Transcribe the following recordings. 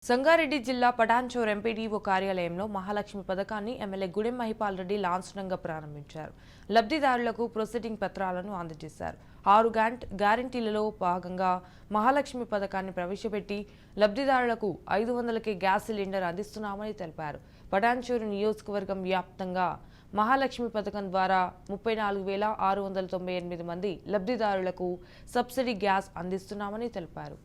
సంగారెడ్డి జిల్లా పటాన్చోర్ ఎంపీడీఓ కార్యాలయంలో మహాలక్ష్మి పథకాన్ని ఎమ్మెల్యే గుడెం మహిపాల్ రెడ్డి లాంఛనంగా ప్రారంభించారు. లబ్ధిదారులకు ప్రొసీడింగ్ పత్రాలను అందజేశారు. 6 గ్యారంటీలలో భాగంగా మహాలక్ష్మి పథకాన్ని ప్రవేశపెట్టి లబ్ధిదారులకు 500కే గ్యాస్ సిలిండర్ అందిస్తున్నామని తెలిపారు. పటాన్చోర్ నియోజకవర్గం వ్యాప్తంగా మహాలక్ష్మి పథకం ద్వారా 34,698 మంది లబ్ధిదారులకు సబ్సిడీ గ్యాస్ అందిస్తున్నామని తెలిపారు.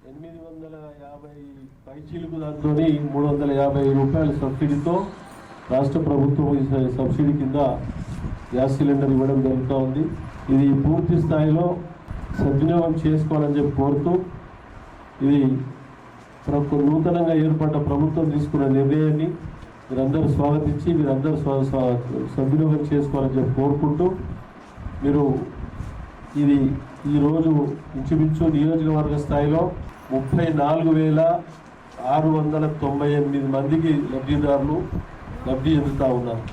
850 పైచీలకు దాంతో 350 రూపాయల సబ్సిడీతో రాష్ట్ర ప్రభుత్వం సబ్సిడీ కింద గ్యాస్ సిలిండర్ ఇవ్వడం జరుగుతూ ఉంది. ఇది పూర్తి స్థాయిలో సద్వినియోగం చేసుకోవాలని చెప్పి కోరుతూ ఇది నూతనంగా ఏర్పడ్డ ప్రభుత్వం తీసుకున్న నిర్ణయాన్ని మీరందరూ స్వాగతించి మీరందరూ సద్వినియోగం చేసుకోవాలని చెప్పి కోరుకుంటూ మీరు ఇది ఈరోజు ఇంచుమించు నియోజకవర్గ స్థాయిలో 34,698 మందికి లబ్ధిదారులు లబ్ధి చెందుతూ ఉన్నారు.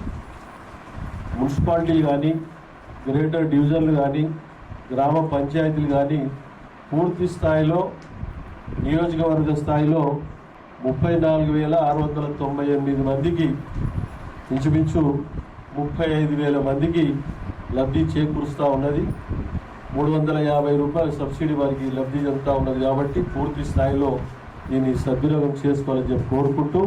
మున్సిపాలిటీలు కానీ గ్రేటర్ డివిజన్లు కానీ గ్రామ పంచాయతీలు కానీ పూర్తి స్థాయిలో నియోజకవర్గ స్థాయిలో 34,698 మందికి ఇంచుమించు 35,000 మందికి లబ్ధి చేకూరుస్తూ ఉన్నది. 350 రూపాయల సబ్సిడీ వారికి లబ్ధి చెందుతూ ఉన్నది. కాబట్టి పూర్తి స్థాయిలో దీన్ని సద్వినియోగం చేసుకోవాలని చెప్పి కోరుకుంటూ